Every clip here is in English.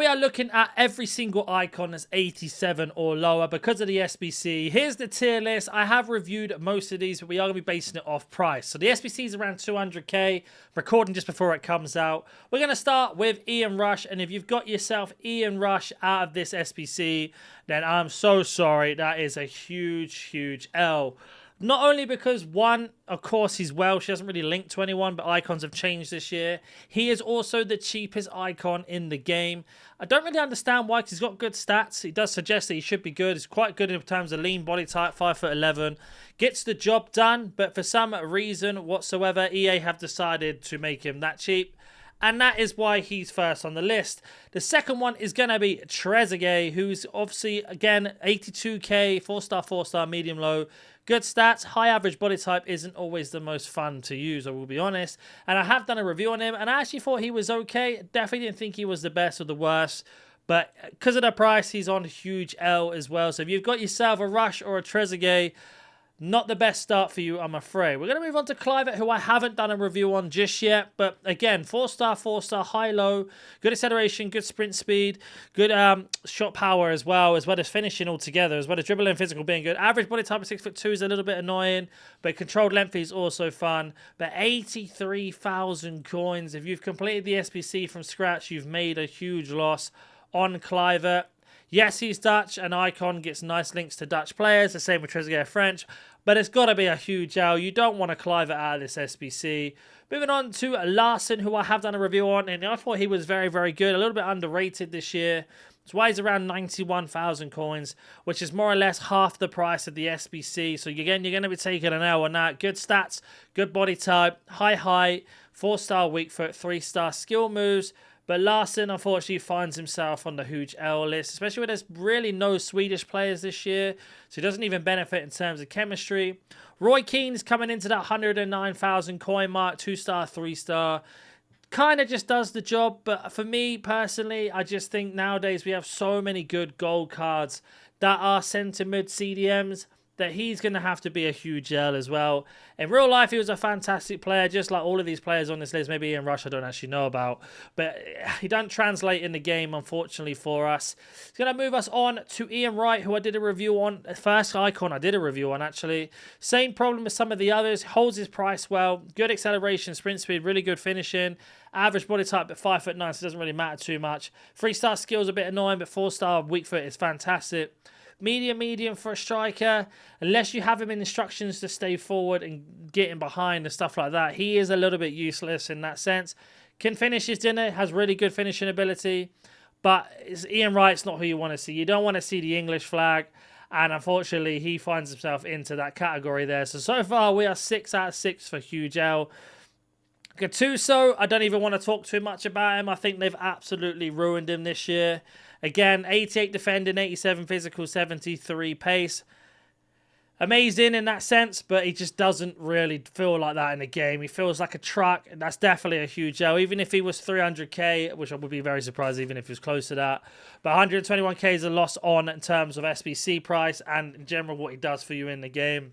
we are looking at every single icon that's 87 or lower because of the SBC. Here's the tier list. I have reviewed most of these, but we are going to be basing it off price. So the SBC is around 200k, recording just before it comes out. We're going to start with Ian Rush, and if you've got yourself Ian Rush out of this SBC, then I'm so sorry. That is a huge L. Not only because, one, of course, he's Welsh. He doesn't really link to anyone, but icons have changed this year. He is also the cheapest icon in the game. I don't really understand why, because he's got good stats. He does suggest that he should be good. He's quite good in terms of lean body type, 5'11". Gets the job done, but for some reason whatsoever, EA have decided to make him that cheap. And that is why he's first on the list. The second one is going to be Trezeguet, who's obviously, again, 82k, 4-star, 4-star, medium low. Good stats, high average body type isn't always the most fun to use, I will be honest. And I have done a review on him, and I actually thought he was okay. Definitely didn't think he was the best or the worst. But because of the price, he's on a huge L as well. So if you've got yourself a Rush or a Trezeguet, not the best start for you, I'm afraid. We're going to move on to Kluivert, who I haven't done a review on just yet. But again, 4-star, 4-star, high-low, good acceleration, good sprint speed, good shot power as well as finishing altogether, as well as dribbling and physical being good. Average body type of 6'2" is a little bit annoying, but controlled length is also fun. But 83,000 coins. If you've completed the SBC from scratch, you've made a huge loss on Kluivert. Yes, he's Dutch, and Icon gets nice links to Dutch players, the same with Trezeguet French, but it's got to be a huge L. You don't want to Kluivert out of this SBC. Moving on to Larson, who I have done a review on, and I thought he was very good, a little bit underrated this year. That's why he's around 91,000 coins, which is more or less half the price of the SBC. So again, you're going to be taking an L on that. Good stats, good body type, high height, 4-star weak foot, 3-star skill moves. But Larson, unfortunately, finds himself on the huge L list, especially when there's really no Swedish players this year. So he doesn't even benefit in terms of chemistry. Roy Keane's coming into that 109,000 coin mark, 2-star, 3-star. Kind of just does the job. But for me, personally, I just think nowadays we have so many good gold cards that are centre mid CDMs that he's going to have to be a huge L as well. In real life, he was a fantastic player, just like all of these players on this list. Maybe Ian Rush I don't actually know about, but he doesn't translate in the game, unfortunately, for us. It's going to move us on to Ian Wright, who I did a review on. First icon I did a review on, actually. Same problem as some of the others. Holds his price well. Good acceleration, sprint speed, really good finishing. Average body type at 5'9", so it doesn't really matter too much. 3-star skills a bit annoying, but 4-star weak foot is fantastic. Medium for a striker. Unless you have him in instructions to stay forward and get in behind and stuff like that, he is a little bit useless in that sense. Can finish his dinner, has really good finishing ability, but Ian Wright's not who you want to see. You don't want to see the English flag, and unfortunately, he finds himself into that category there. So far, we are 6 out of 6 for huge L. Gattuso, I don't even want to talk too much about him. I think they've absolutely ruined him this year. Again, 88 defending, 87 physical, 73 pace. Amazing in that sense, but he just doesn't really feel like that in the game. He feels like a truck, and that's definitely a huge L. Even if he was 300k, which I would be very surprised even if he was close to that. But 121k is a loss on in terms of SBC price and in general what he does for you in the game.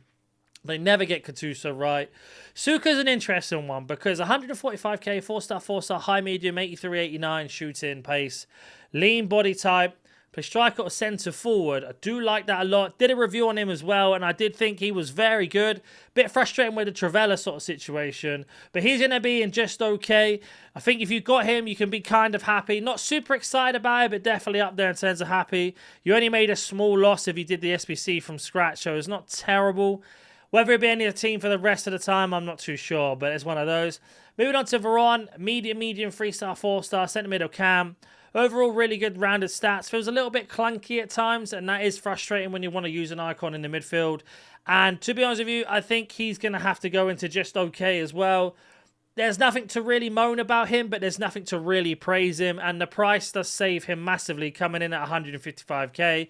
They never get Gattuso right. Suka's an interesting one because 145k, 4-star, 4-star, high medium, 83, 89, shooting, pace, lean body type, play striker or centre forward. I do like that a lot. Did a review on him as well, and I did think he was very good. Bit frustrating with the Travella sort of situation, but he's going to be in just okay. I think if you got him, you can be kind of happy. Not super excited about it, but definitely up there in terms of happy. You only made a small loss if you did the SBC from scratch, so it's not terrible. Whether it be any other team for the rest of the time, I'm not too sure, but it's one of those. Moving on to Veron, medium, 3-star, 4-star, centre middle cam. Overall, really good rounded stats. Feels a little bit clunky at times, and that is frustrating when you want to use an icon in the midfield. And to be honest with you, I think he's going to have to go into just okay as well. There's nothing to really moan about him, but there's nothing to really praise him, and the price does save him massively, coming in at 155k.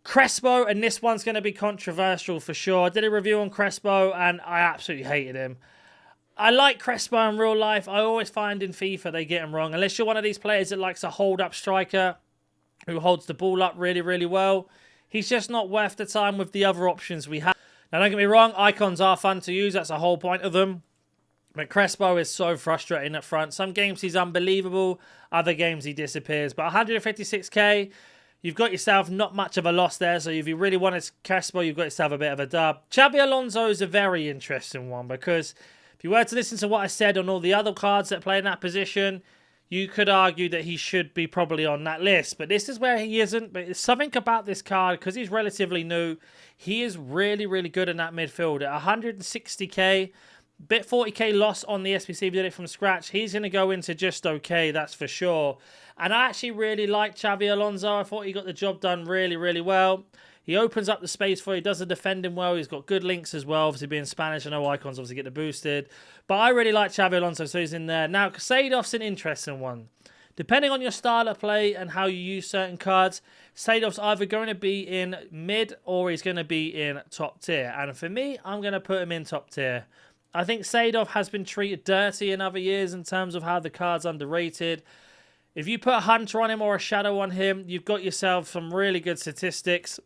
Crespo, and this one's going to be controversial for sure. I did a review on Crespo, and I absolutely hated him. I like Crespo in real life. I always find in FIFA they get him wrong. Unless you're one of these players that likes a hold-up striker who holds the ball up really well, he's just not worth the time with the other options we have. Now, don't get me wrong, icons are fun to use. That's the whole point of them. But Crespo is so frustrating up front. Some games he's unbelievable. Other games he disappears. But 156k, you've got yourself not much of a loss there. So if you really wanted Crespo, you've got yourself a bit of a dub. Xabi Alonso is a very interesting one because if you were to listen to what I said on all the other cards that play in that position, you could argue that he should be probably on that list. But this is where he isn't. But there's something about this card, because he's relatively new, he is really, really good in that midfield. At 160k, bit 40k loss on the SBC if you did it from scratch. He's going to go into just okay, that's for sure. And I actually really like Xabi Alonso. I thought he got the job done really, really well. He opens up the space for you, does the defending well. He's got good links as well. Obviously, being Spanish, I know icons obviously get the boosted. But I really like Xabi Alonso, so he's in there. Now, Seedorf's an interesting one. Depending on your style of play and how you use certain cards, Seedorf's either going to be in mid or he's going to be in top tier. And for me, I'm going to put him in top tier. I think Seedorf has been treated dirty in other years in terms of how the card's underrated. If you put a Hunter on him or a Shadow on him, you've got yourself some really good statistics.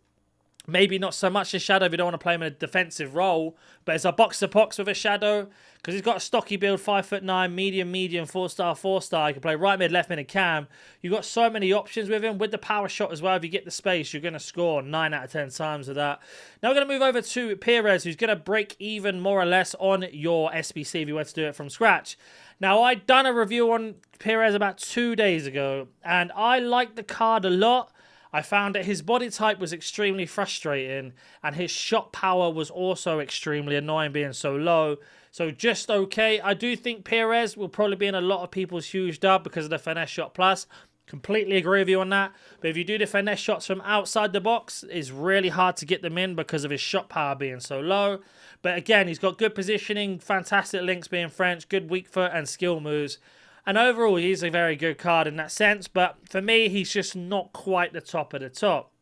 Maybe not so much a Shadow if you don't want to play him in a defensive role, but it's a box-to-box with a Shadow because he's got a stocky build, 5'9", medium, 4-star, 4-star. You can play right mid, left mid, and cam. You've got so many options with him. With the power shot as well, if you get the space, you're going to score 9 out of 10 times with that. Now we're going to move over to Pires, who's going to break even more or less on your SBC if you were to do it from scratch. Now, I'd done a review on Pires about 2 days ago, and I liked the card a lot. I found that his body type was extremely frustrating and his shot power was also extremely annoying being so low. So just okay. I do think Pires will probably be in a lot of people's huge dub because of the finesse shot plus. Completely agree with you on that. But if you do the finesse shots from outside the box, it's really hard to get them in because of his shot power being so low. But again, he's got good positioning, fantastic links being French, good weak foot and skill moves. And overall, he's a very good card in that sense. But for me, he's just not quite the top of the top.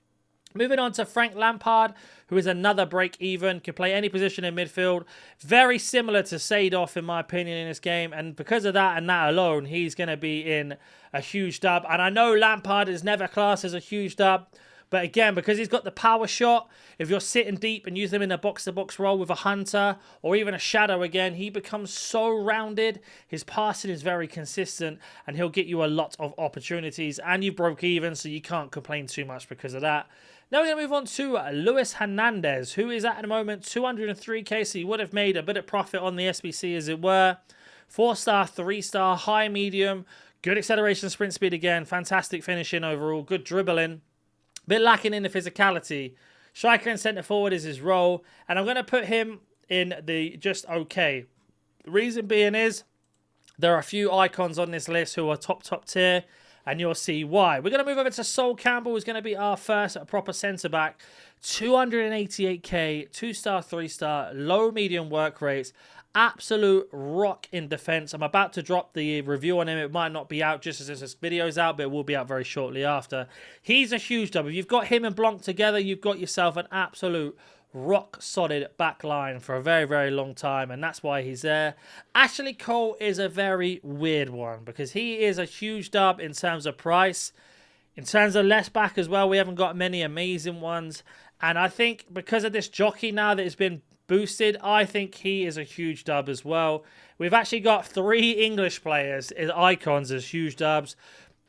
Moving on to Frank Lampard, who is another break-even. Can play any position in midfield. Very similar to Seedorf, in my opinion, in this game. And because of that and that alone, he's going to be in a huge dub. And I know Lampard is never classed as a huge dub. But again, because he's got the power shot, if you're sitting deep and use him in a box-to-box role with a Hunter or even a Shadow again, he becomes so rounded. His passing is very consistent and he'll get you a lot of opportunities. And you broke even, so you can't complain too much because of that. Now we're going to move on to Luis Hernandez, who is at the moment 203k, so he would have made a bit of profit on the SBC as it were. 4-star, 3-star, high, medium, good acceleration, sprint speed again, fantastic finishing overall, good dribbling. Bit lacking in the physicality. Striker and centre forward is his role. And I'm going to put him in the just okay. The reason being is there are a few icons on this list who are top tier. And you'll see why. We're going to move over to Sol Campbell, who's going to be our first proper centre-back. 288k, 2-star, 3-star, low, medium work rates. Absolute rock in defense. I'm about to drop the review on him. It might not be out just as this video's out, but it will be out very shortly after. He's a huge dub. If you've got him and Blanc together, you've got yourself an absolute rock solid back line for a very, very long time, and that's why he's there. Ashley Cole is a very weird one because he is a huge dub in terms of price. In terms of left back as well, we haven't got many amazing ones. And I think because of this jockey now that has been boosted, I think he is a huge dub as well. We've actually got 3 English players as icons as huge dubs.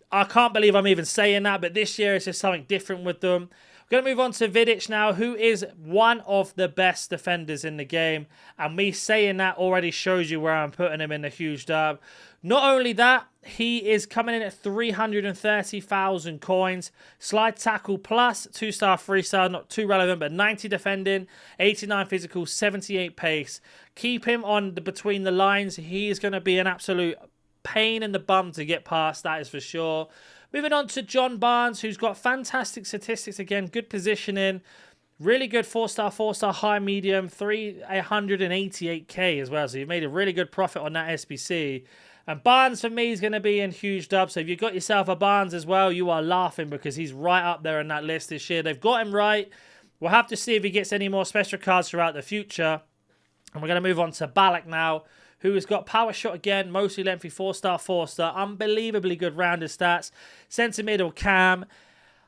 I can't believe I'm even saying that, but this year it's just something different with them. We're going to move on to Vidic now, who is one of the best defenders in the game. And me saying that already shows you where I'm putting him in the huge dub. Not only that, he is coming in at 330,000 coins. Slide tackle plus, 2-star, 3-star, not too relevant, but 90 defending, 89 physical, 78 pace. Keep him on between the lines. He is going to be an absolute pain in the bum to get past, that is for sure. Moving on to John Barnes, who's got fantastic statistics again, good positioning, really good 4-star, 4-star, high, medium, 388k as well. So you've made a really good profit on that SBC. And Barnes, for me, is going to be in huge dub. So if you've got yourself a Barnes as well, you are laughing because he's right up there in that list this year. They've got him right. We'll have to see if he gets any more special cards throughout the future. And we're going to move on to Ballack now, who has got power shot again, mostly lengthy, 4-star, 4-star, unbelievably good rounded stats. Centre middle cam,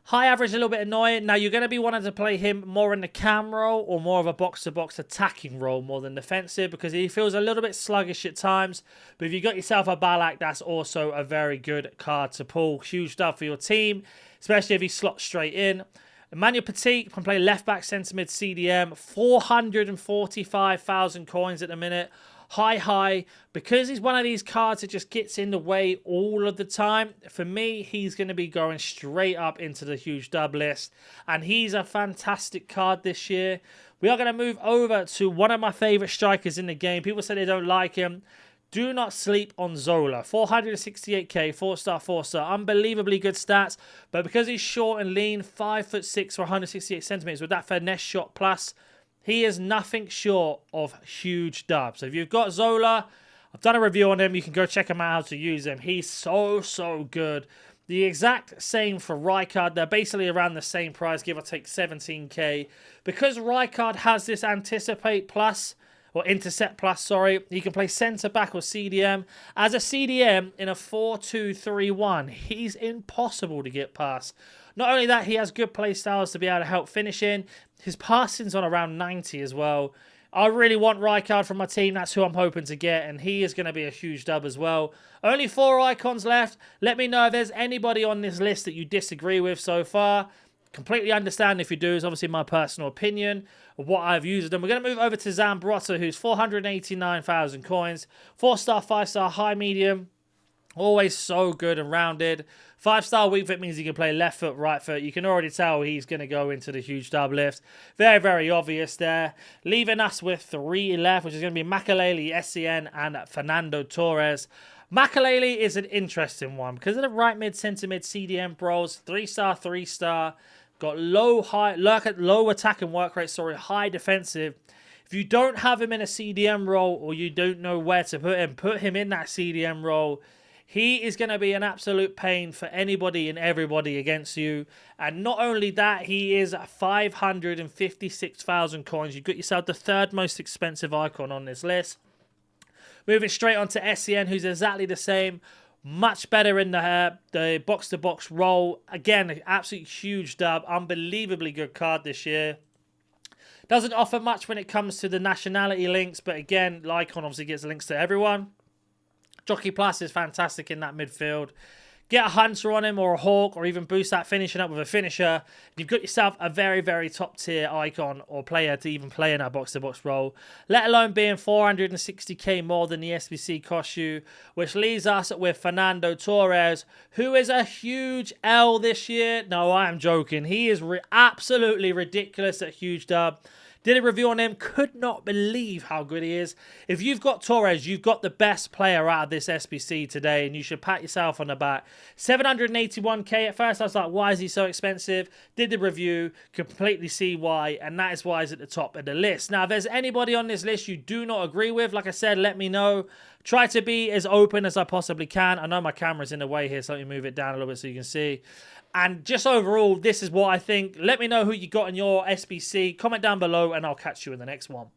High average, a little bit annoying. Now, you're going to be wanting to play him more in the cam role or more of a box-to-box attacking role more than defensive because he feels a little bit sluggish at times. But if you got yourself a Ballack, that's also a very good card to pull. Huge stuff for your team, especially if he slots straight in. Emmanuel Petit can play left-back, centre-mid, CDM. 445,000 coins at the minute. High, because he's one of these cards that just gets in the way all of the time. For me, he's going to be going straight up into the huge dub list, and he's a fantastic card this year. We are going to move over to one of my favorite strikers in the game. People say they don't like him. Do not sleep on Zola. 468k, 4-star, 4-star. Unbelievably good stats, but because he's short and lean, 5'6" or 168 centimeters with that finesse shot plus, he is nothing short of huge dubs. So if you've got Zola, I've done a review on him. You can go check him out how to use him. He's so good. The exact same for Rijkaard. They're basically around the same price, give or take 17k. Because Rijkaard has this Anticipate plus, or Intercept plus, sorry, he can play centre-back or CDM. As a CDM in a 4-2-3-1, he's impossible to get past. Not only that, he has good play styles to be able to help finishing. His passing's on around 90 as well. I really want Rijkaard from my team. That's who I'm hoping to get, and he is going to be a huge dub as well. Only 4 icons left. Let me know if there's anybody on this list that you disagree with so far. Completely understand if you do. It's obviously my personal opinion of what I've used them. We're going to move over to Zambrotta, who's 489,000 coins. 4-star, 5-star, high, medium. Always so good and rounded. 5-star weak foot means he can play left foot, right foot. You can already tell he's going to go into the huge dub lift. Very obvious there. Leaving us with 3 left, which is going to be Makelele, Essien, and Fernando Torres. Makelele is an interesting one because of the right mid, centre mid, CDM bros. 3-star, 3-star. Got low attack and work rate, high defensive. If you don't have him in a CDM role or you don't know where to put him in that CDM role. He is going to be an absolute pain for anybody and everybody against you. And not only that, he is 556,000 coins. You've got yourself the 3rd most expensive icon on this list. Moving straight on to Essien, who's exactly the same. Much better in the box-to-box role. Again, an absolute huge dub. Unbelievably good card this year. Doesn't offer much when it comes to the nationality links. But again, the icon obviously gets links to everyone. Jockey Plus is fantastic in that midfield. Get a Hunter on him or a Hawk or even boost that finishing up with a finisher. You've got yourself a very top tier icon or player to even play in that box-to-box role. Let alone being 460k more than the SBC cost you. Which leaves us with Fernando Torres, who is a huge L this year. No, I am joking. He is absolutely ridiculous at huge dub. Did a review on him. Could not believe how good he is. If you've got Torres, you've got the best player out of this SBC today, and you should pat yourself on the back. 781k. At first, I was like, why is he so expensive? Did the review. Completely see why, and that is why he's at the top of the list. Now, if there's anybody on this list you do not agree with, like I said, let me know. Try to be as open as I possibly can. I know my camera's in the way here, so let me move it down a little bit so you can see. And just overall, this is what I think. Let me know who you got in your SBC. Comment down below, and I'll catch you in the next one.